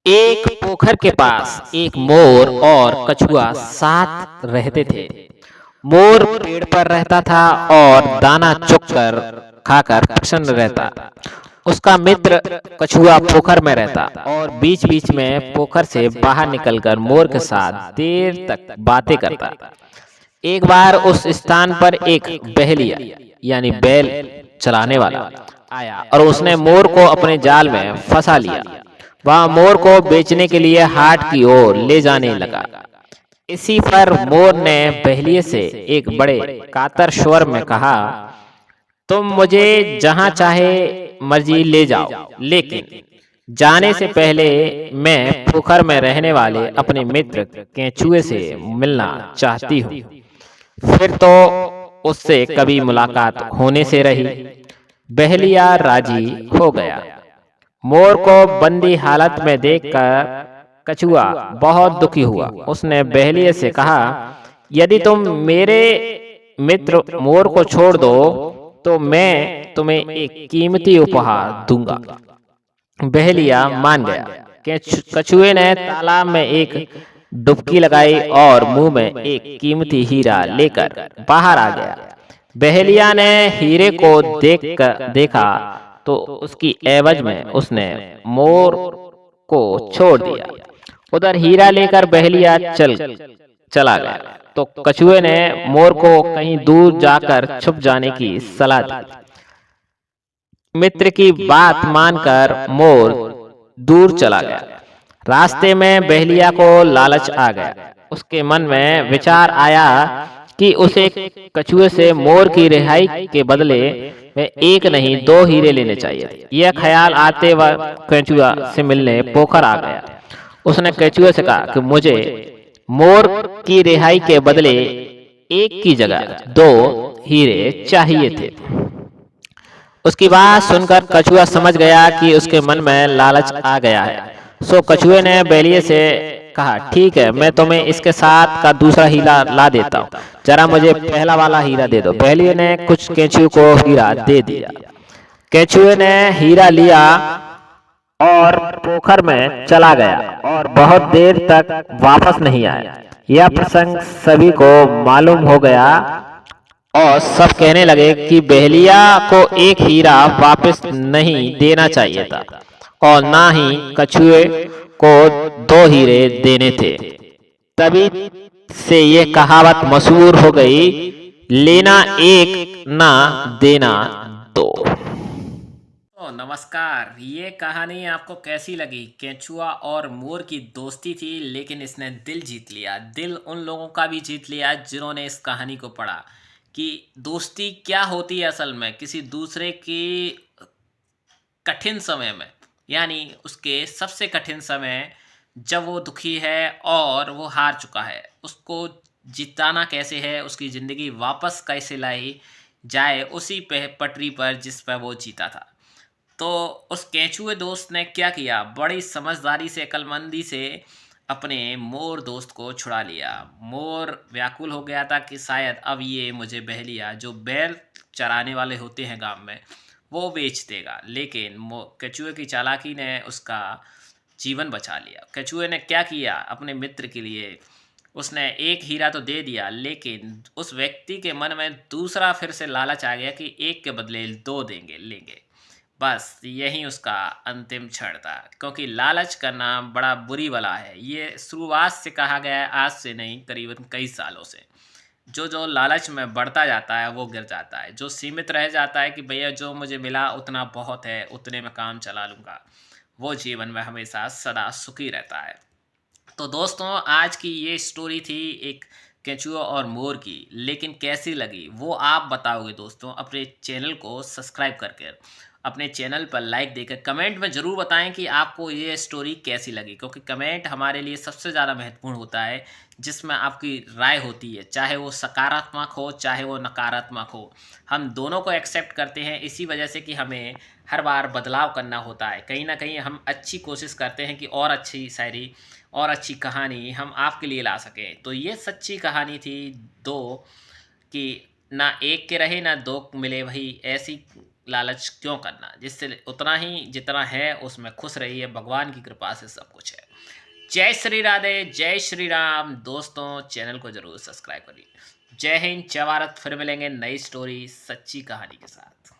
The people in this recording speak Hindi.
एक पोखर के पास एक मोर और कछुआ साथ रहते थे। मोर पेड़ पर रहता था और दाना चुगकर खाकर प्रसन्न रहता। उसका मित्र कछुआ पोखर में रहता और बीच-बीच में पोखर से बाहर निकलकर मोर के साथ देर तक बातें करता। एक बार उस स्थान पर एक बहेलिया यानी बैल चलाने वाला आया और उसने मोर को अपने जाल में फंसा लिया। वह मोर को बेचने के लिए हाट की ओर ले जाने लगा। इसी पर मोर ने बहेलिए से एक बड़े कातर स्वर में कहा, तुम मुझे जहां चाहे मर्जी ले जाओ, लेकिन जाने से पहले मैं पोखर में रहने वाले अपने मित्र केंचुए से मिलना चाहती हूँ। फिर तो उससे कभी मुलाकात होने से रही। बहेलिया राजी हो गया। मोर को बंदी हालत में देखकर कछुआ बहुत दुखी हुआ। उसने बहेलिए से कहा, यदि तुम मेरे मित्र मोर को छोड़ दो तो मैं तुम्हें एक कीमती उपहार दूंगा। बहेलिया मान गया। कछुए ने तालाब में एक डुबकी लगाई और मुंह में एक कीमती हीरा लेकर बाहर आ गया। बहेलिया ने हीरे को देखा तो उसकी एवज में उसने मोर को छोड़ दिया। उधर हीरा लेकर बहेलिया चला गया तो कछुए ने मोर को कहीं दूर जाकर छुप जाने की सलाह दी। मित्र की बात मानकर मोर दूर चला गया। रास्ते में बहेलिया को लालच आ गया। उसके मन में विचार आया कि उसे कछुए से मोर की रिहाई के बदले में एक नहीं दो हीरे लेने चाहिए। यह ख्याल आते वक्त कछुआ से मिलने पोखर आ गया। उसने कछुए से कहा कि मुझे मोर की रिहाई के बदले एक की जगह दो हीरे चाहिए थे। उसकी बात सुनकर कछुआ समझ गया कि उसके मन में लालच आ गया है। सो कछुए ने बहेलिए से कहा, ठीक है, मैं तुम्हें इसके साथ का दूसरा हीरा ला देता हूँ, जरा मुझे पहला वाला हीरा दे दो। बहेलिए ने कुछ केंचुए को हीरा दे दिया। केंचुए ने हीरा लिया और पोखर में चला गया और बहुत देर तक वापस नहीं आया। यह प्रसंग सभी को मालूम हो गया और सब कहने लगे कि बहेलिया को एक हीरा वापस नहीं देना चाहिए था और ना ही कछुए को दो हीरे देने थे। तभी से ये कहावत मशहूर हो गई, लेना एक ना देना दो। तो नमस्कार, ये कहानी आपको कैसी लगी? केंचुआ और मोर की दोस्ती थी, लेकिन इसने दिल जीत लिया। दिल उन लोगों का भी जीत लिया जिन्होंने इस कहानी को पढ़ा कि दोस्ती क्या होती है असल में। किसी दूसरे की कठिन समय में, यानी उसके सबसे कठिन समय, जब वो दुखी है और वो हार चुका है, उसको जिताना कैसे है, उसकी ज़िंदगी वापस कैसे लाई जाए उसी पे पटरी पर जिस पर वो जीता था। तो उस केंचुए दोस्त ने क्या किया, बड़ी समझदारी से, अक्लमंदी से अपने मोर दोस्त को छुड़ा लिया। मोर व्याकुल हो गया था कि शायद अब ये मुझे बहेलिया, जो बैल चराने वाले होते हैं गांव में, वो बेच देगा। लेकिन केंचुए की चालाकी ने उसका जीवन बचा लिया। केंचुए ने क्या किया अपने मित्र के लिए, उसने एक हीरा तो दे दिया, लेकिन उस व्यक्ति के मन में दूसरा फिर से लालच आ गया कि एक के बदले दो लेंगे। बस यही उसका अंतिम क्षण था, क्योंकि लालच करना बड़ा बुरी बला है। ये शुरुआत से कहा गया है, आज से नहीं, करीबन कई सालों से। जो लालच में बढ़ता जाता है वो गिर जाता है। जो सीमित रह जाता है कि भैया जो मुझे मिला उतना बहुत है, उतने में काम चला लूँगा, वो जीवन में हमेशा सदा सुखी रहता है। तो दोस्तों, आज की ये स्टोरी थी एक केंचुआ और मोर की, लेकिन कैसी लगी वो आप बताओगे दोस्तों, अपने चैनल को सब्सक्राइब करके, अपने चैनल पर लाइक देकर कमेंट में ज़रूर बताएं कि आपको ये स्टोरी कैसी लगी, क्योंकि कमेंट हमारे लिए सबसे ज़्यादा महत्वपूर्ण होता है, जिसमें आपकी राय होती है, चाहे वो सकारात्मक हो चाहे वो नकारात्मक हो। हम दोनों को एक्सेप्ट करते हैं, इसी वजह से कि हमें हर बार बदलाव करना होता है। कहीं ना कहीं हम अच्छी कोशिश करते हैं कि और अच्छी शायरी और अच्छी कहानी हम आपके लिए ला सकें। तो ये सच्ची कहानी थी दो, कि ना एक के रहे ना दो मिले, भाई ऐसी लालच क्यों करना, जिससे उतना ही जितना है उसमें खुश रहिए, भगवान की कृपा से सब कुछ है। जय श्री राधे, जय श्री राम। दोस्तों चैनल को जरूर सब्सक्राइब करिए। जय हिंद, जय भारत। फिर मिलेंगे नई स्टोरी, सच्ची कहानी के साथ।